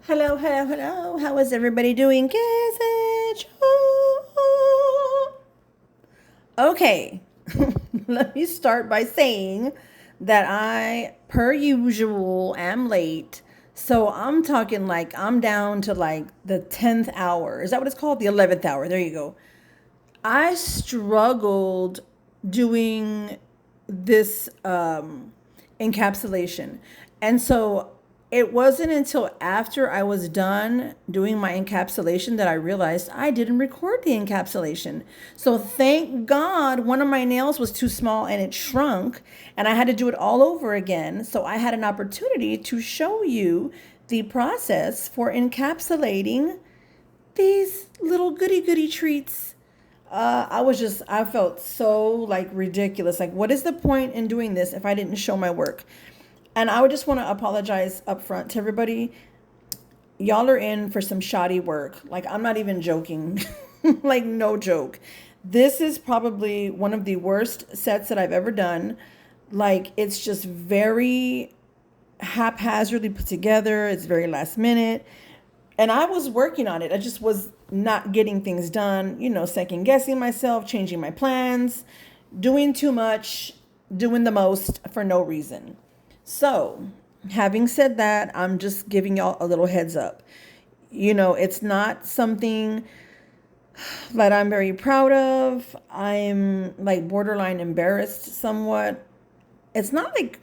Hello, hello, hello. How is everybody doing? Okay, let me start by saying that I, per usual, am late. So I'm talking like I'm down to like the 10th hour. Is that what it's called? The 11th hour. There you go. I struggled doing this encapsulation. And so it wasn't until after I was done doing my encapsulation that I realized I didn't record the encapsulation. So thank God one of my nails was too small and it shrunk, and I had to do it all over again. So I had an opportunity to show you the process for encapsulating these little goody goody treats. I felt so like ridiculous. Like, what is the point in doing this if I didn't show my work? And I would just want to apologize up front to everybody. Y'all are in for some shoddy work. Like, I'm not even joking. Like, no joke. This is probably one of the worst sets that I've ever done. Like, it's just very haphazardly put together, it's very last minute. And I was working on it. I just was not getting things done, second guessing myself, changing my plans, doing too much, doing the most for no reason. So, having said that, I'm just giving y'all a little heads up. It's not something that I'm very proud of. I'm like borderline embarrassed somewhat. It's not like,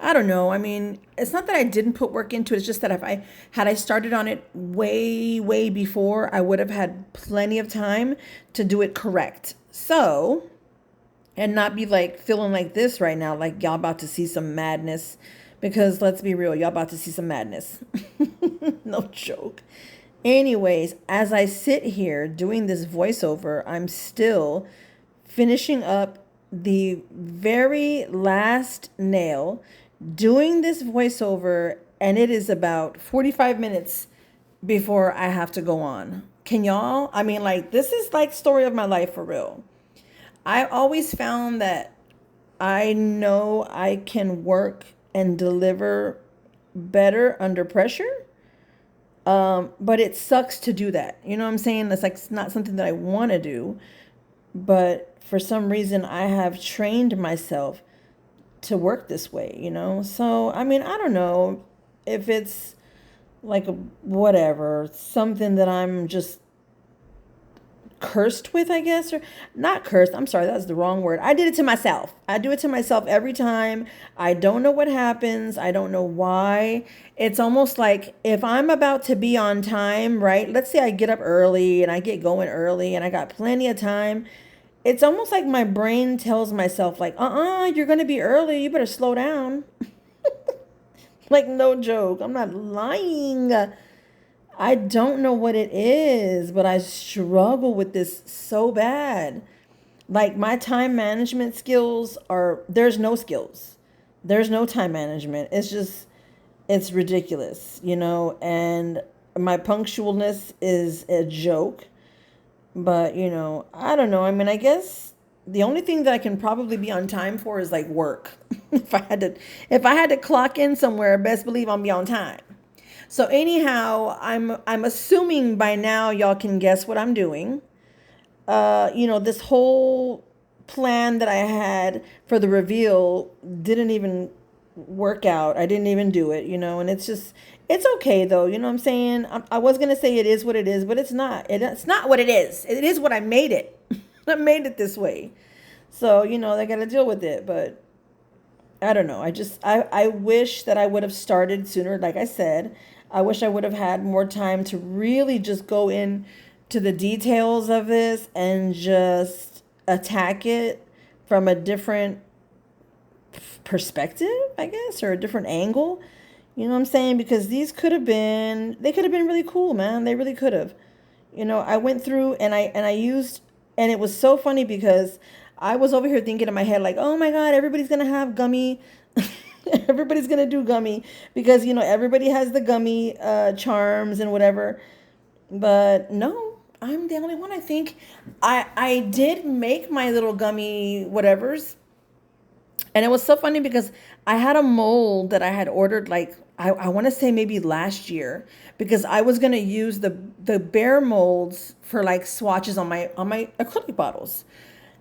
I don't know. I mean, it's not that I didn't put work into it. It's just that if I had I started on it way before, I would have had plenty of time to do it correct. So, and not be like feeling like this right now, like y'all about to see some madness. Because let's be real, y'all about to see some madness. No joke. Anyways, as I sit here doing this voiceover, I'm still finishing up the very last nail, doing this voiceover, and it is about 45 minutes before I have to go on. Can y'all? I mean, like, this is like story of my life for real. I always found that I know I can work and deliver better under pressure. But it sucks to do that. You know what I'm saying? That's like it's not something that I want to do, but for some reason I have trained myself to work this way. So, I mean, I don't know if it's like a, whatever, something that I'm just cursed with, I guess, or not cursed. I'm sorry, that's the wrong word. I did it to myself. I do it to myself every time. I don't know what happens. I don't know why. It's almost like if I'm about to be on time, right? Let's say I get up early and I get going early and I got plenty of time. It's almost like my brain tells myself, like, you're going to be early. You better slow down. Like, no joke. I'm not lying. I don't know what it is, but I struggle with this so bad. Like my time management skills there's no skills. There's no time management. It's ridiculous. And my punctualness is a joke. But, I don't know. I mean, I guess the only thing that I can probably be on time for is like work. If I had to clock in somewhere, best believe I'll be on time. So anyhow, I'm assuming by now y'all can guess what I'm doing. This whole plan that I had for the reveal didn't even work out. I didn't even do it, and it's okay though. You know what I'm saying? I was going to say it is what it is, but it's not. It's not what it is. It is what I made it. I made it this way. So, they got to deal with it, but I don't know. I wish that I would have started sooner. Like I said, I wish I would have had more time to really just go in to the details of this and just attack it from a different perspective, I guess, or a different angle. You know what I'm saying? Because they could have been really cool, man. They really could have. I went through and I used, and it was so funny because I was over here thinking in my head like, oh my God, everybody's gonna have gummy. Everybody's gonna do gummy because everybody has the gummy charms and whatever. But no, I'm the only one. I think I did make my little gummy whatevers, and it was so funny because I had a mold that I had ordered like I want to say maybe last year, because I was going to use the bear molds for like swatches on my acrylic bottles.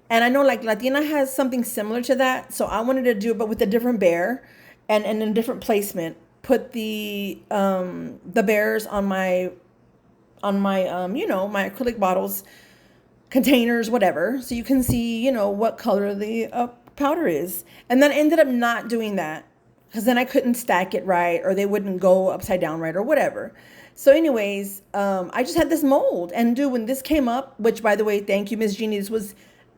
And I know like Latina has something similar to that. So I wanted to do it, but with a different bear and in a different placement. Put the bears on my my acrylic bottles, containers, whatever, so you can see what color the powder is. And then I ended up not doing that because then I couldn't stack it right, or they wouldn't go upside down right, or whatever. So anyways, I just had this mold, and dude, when this came up, which by the way, thank you, Miss Jeannie, this was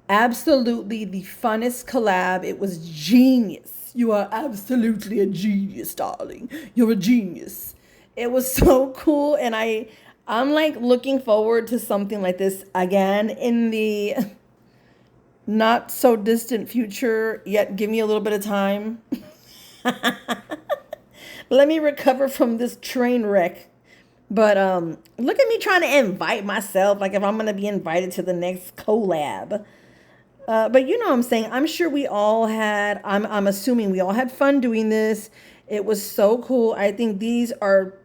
absolutely the funnest collab. It was genius. You are absolutely a genius, darling. You're a genius. It was so cool, and I'm like looking forward to something like this again in the not so distant future. Yet give me a little bit of time. Let me recover from this train wreck. But look at me trying to invite myself, like if I'm gonna be invited to the next collab. But you know what I'm saying? I'm sure we all had, I'm assuming we all had fun doing this. It was so cool. I think these are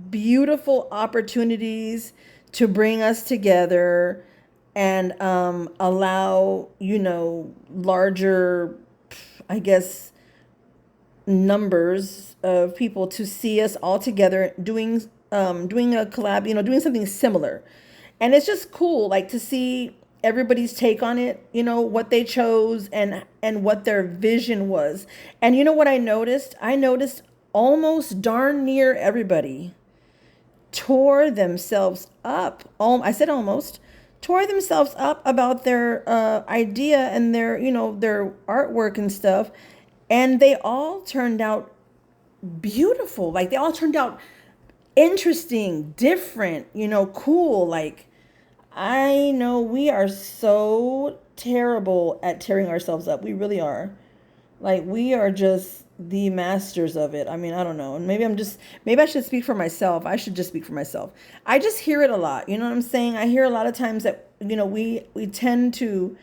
beautiful opportunities to bring us together and allow, larger, I guess, numbers of people to see us all together doing a collab, doing something similar. And it's just cool, like to see everybody's take on it, what they chose and what their vision was. And you know what I noticed? I noticed almost darn near everybody tore themselves up. I said almost tore themselves up about their idea and their their artwork and stuff, and they all turned out beautiful. Like they all turned out interesting, different, cool. Like I know we are so terrible at tearing ourselves up. We really are. Like we are just the masters of it. I mean, I don't know. And maybe I should speak for myself. I should just speak for myself. I just hear it a lot. You know what I'm saying? I hear a lot of times that, we tend to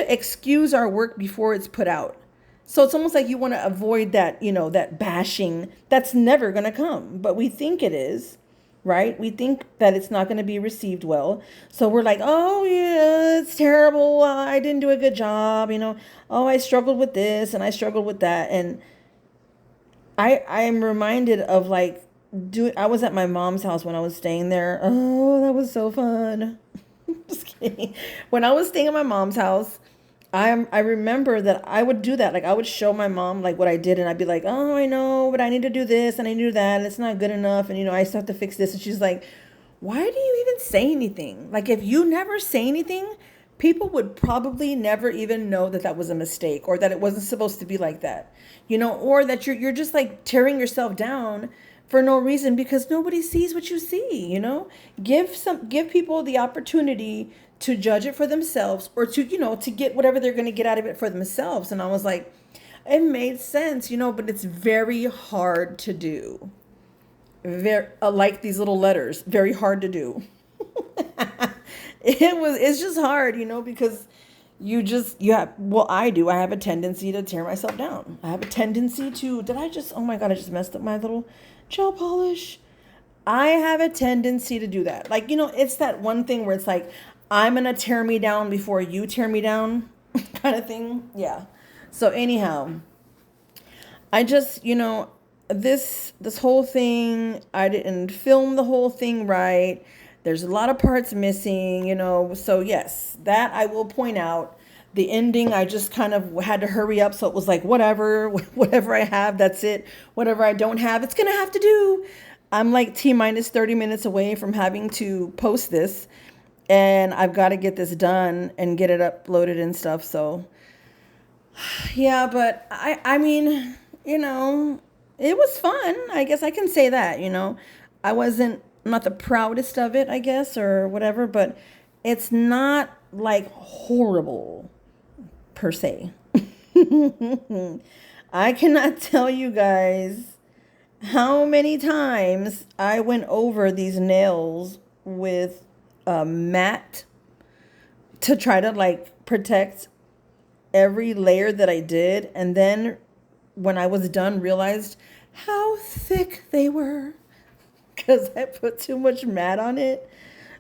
excuse our work before it's put out. So it's almost like you want to avoid that, that bashing that's never going to come, but we think it is, right? We think that it's not going to be received well. So we're like, oh yeah, it's terrible. I didn't do a good job. Oh, I struggled with this and I struggled with that. And I'm reminded of like, I was at my mom's house when I was staying there. Oh, that was so fun. Just kidding. When I was staying at my mom's house, I remember that I would do that. Like I would show my mom like what I did, and I'd be like, oh, I know, but I need to do this and I need to do that, and it's not good enough, and I still have to fix this. And she's like, why do you even say anything? Like if you never say anything, people would probably never even know that that was a mistake, or that it wasn't supposed to be like that, or that you're just like tearing yourself down for no reason because nobody sees what you see. Give people the opportunity to judge it for themselves, or to get whatever they're going to get out of it for themselves. And I was like, it made sense, but it's very hard to do. Very like these little letters, very hard to do. It's just hard, because I have a tendency to tear myself down. I have a tendency to, oh my God, I just messed up my little gel polish. I have a tendency to do that. Like, it's that one thing where it's like, I'm going to tear me down before you tear me down kind of thing. Yeah. So anyhow, I just, this whole thing, I didn't film the whole thing right. There's a lot of parts missing, So yes, that I will point out. The ending, I just kind of had to hurry up. So it was like, whatever I have, that's it. Whatever I don't have, it's going to have to do. I'm like T-minus 30 minutes away from having to post this. And I've got to get this done and get it uploaded and stuff. So, yeah, but I mean, it was fun. I guess I can say that, I'm not the proudest of it, I guess, or whatever, but it's not like horrible per se. I cannot tell you guys how many times I went over these nails with a mat to try to like protect every layer that I did. And then when I was done, realized how thick they were because I put too much matte on it.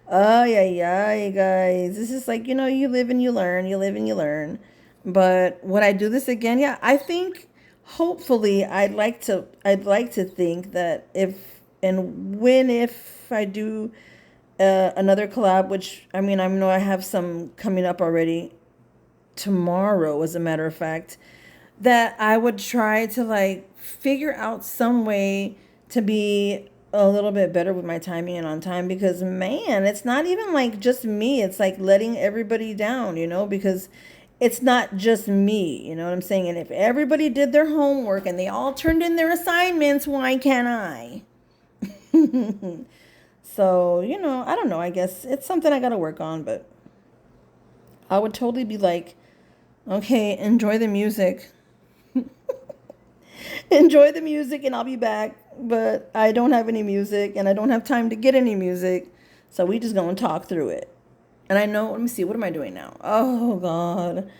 Oh, yeah, yeah, you guys. This is like, you live and you learn, you live and you learn. But would I do this again? Yeah, I think hopefully I'd like to think that if I do another collab, which I mean, I know I have some coming up already tomorrow, as a matter of fact, that I would try to like figure out some way to be a little bit better with my timing and on time, because man, it's not even like just me. It's like letting everybody down, because it's not just me, you know what I'm saying? And if everybody did their homework and they all turned in their assignments, why can't I? So, I don't know. I guess it's something I got to work on, but I would totally be like, okay, enjoy the music. Enjoy the music and I'll be back. But I don't have any music and I don't have time to get any music. So we just gonna talk through it. And I know, let me see, what am I doing now? Oh God.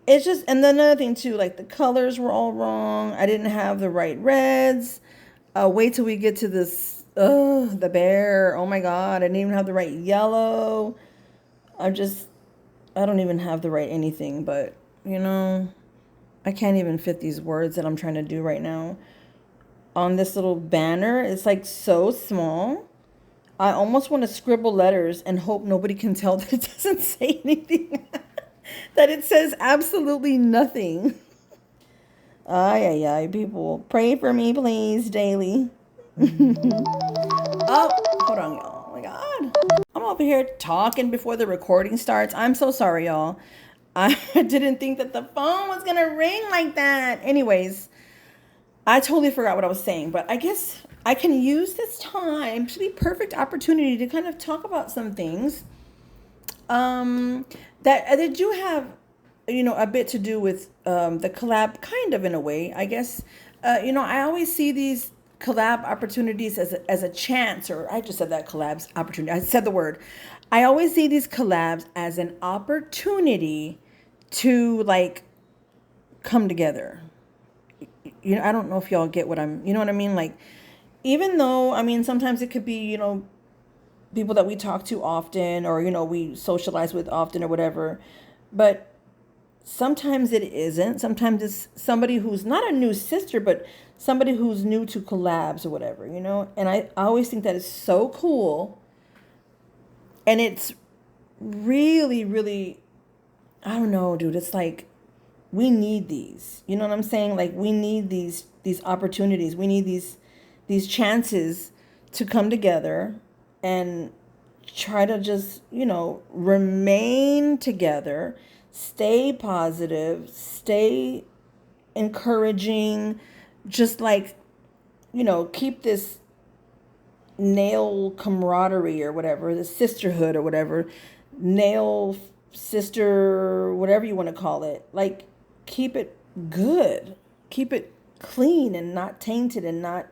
It's just, and then another thing too, like the colors were all wrong. I didn't have the right reds. Wait till we get to this, the bear. Oh my God. I didn't even have the right yellow. I just, I don't even have the right anything, but I can't even fit these words that I'm trying to do right now on this little banner. It's like so small. I almost want to scribble letters and hope nobody can tell that it doesn't say anything, that it says absolutely nothing. Ay, ay, ay, people. Pray for me, please, daily. Oh, hold on, y'all. Oh my God. I'm over here talking before the recording starts. I'm so sorry, y'all. I didn't think that the phone was going to ring like that. Anyways, I totally forgot what I was saying, but I guess I can use this time to be perfect opportunity to kind of talk about some things that do have, a bit to do with the collab, kind of in a way, I guess. I always see these collab opportunities as a chance, or I just said that collabs opportunity. I said the word. I always see these collabs as an opportunity to like come together. I don't know if y'all get you know what I mean? Like, even though, I mean, sometimes it could be, people that we talk to often, or, we socialize with often or whatever, but sometimes it isn't. Sometimes it's somebody who's not a new sister, but somebody who's new to collabs or whatever, and I always think that is so cool. And it's really, really, I don't know, dude. It's like, we need these. You know what I'm saying? Like, we need these opportunities. We need these chances to come together and try to just, remain together, stay positive, stay encouraging, just like, keep this nail camaraderie or whatever, the sisterhood or whatever, nail sister, whatever you want to call it. Like, keep it good, keep it clean and not tainted and not,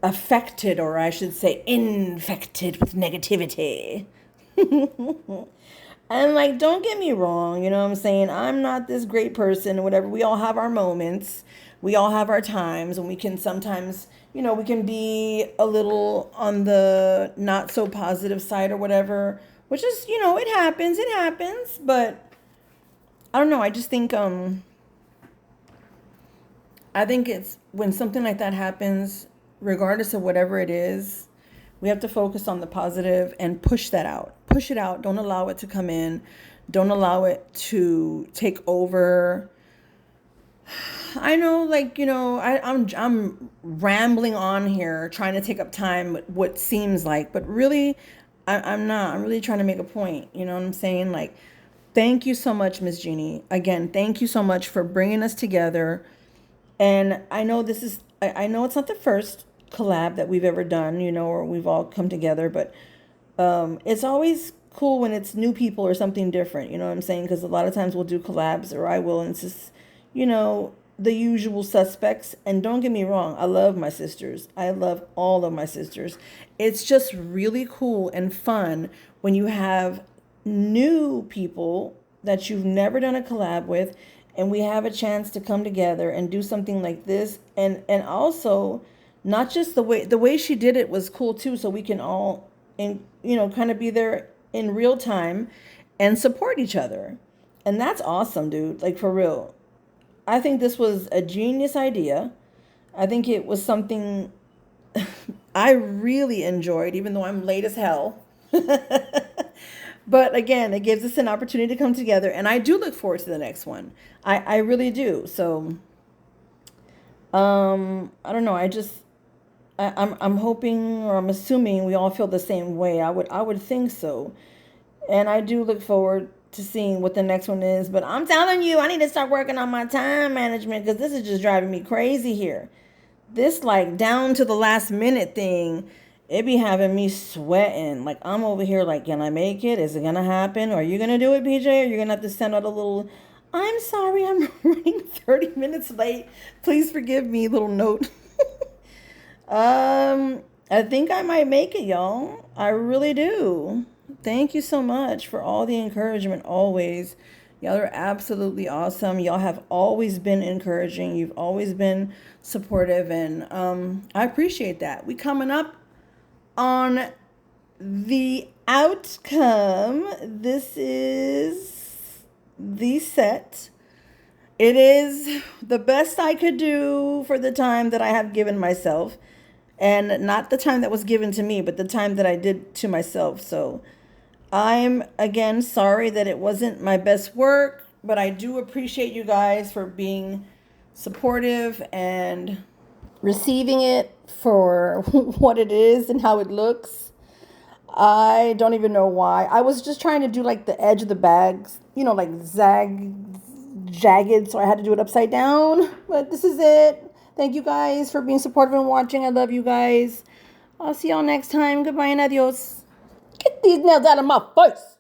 affected, or I should say infected with negativity. And like, don't get me wrong, you know what I'm saying? I'm not this great person or whatever. We all have our moments. We all have our times, and we can sometimes, we can be a little on the not so positive side or whatever, which is, it happens, but I don't know. I just think, I think it's when something like that happens, regardless of whatever it is, we have to focus on the positive and push that out. Push it out. Don't allow it to come in. Don't allow it to take over. I know, like, I'm rambling on here, trying to take up time, what seems like, but really, I'm not. I'm really trying to make a point. You know what I'm saying? Like, thank you so much, Miss Jeannie. Again, thank you so much for bringing us together. And I know I know it's not the first collab that we've ever done, or we've all come together, but it's always cool when it's new people or something different, you know what I'm saying? Because a lot of times we'll do collabs, or I will, and it's just, the usual suspects. And don't get me wrong, I love my sisters. I love all of my sisters. It's just really cool and fun when you have new people that you've never done a collab with, and we have a chance to come together and do something like this, and also not just the way she did it was cool too, so we can all kind of be there in real time and support each other. And that's awesome, dude. Like, for real. I think this was a genius idea. I think it was something I really enjoyed, even though I'm late as hell. But again, it gives us an opportunity to come together, and I do look forward to the next one. I really do. So, I don't know. I'm hoping, or I'm assuming we all feel the same way. I would think so, and I do look forward to seeing what the next one is. But I'm telling you, I need to start working on my time management, because this is just driving me crazy here. This, like, down to the last minute thing, it be having me sweating. Like, I'm over here like, can I make it? Is it gonna happen? Are you gonna do it, PJ? Or you're gonna have to send out a little, I'm sorry, I'm running 30 minutes late, please forgive me, little note. I think I might make it, y'all. I really do. Thank you so much for all the encouragement always. Y'all are absolutely awesome. Y'all have always been encouraging. You've always been supportive, and I appreciate that. We coming up on the outcome. This is the set. It is the best I could do for the time that I have given myself. And not the time that was given to me, but the time that I did to myself. So I'm, again, sorry that it wasn't my best work, but I do appreciate you guys for being supportive and receiving it for what it is and how it looks. I don't even know why. I was just trying to do like the edge of the bags, like jagged, so I had to do it upside down. But this is it. Thank you guys for being supportive and watching. I love you guys. I'll see y'all next time. Goodbye and adios. Get these nails out of my face.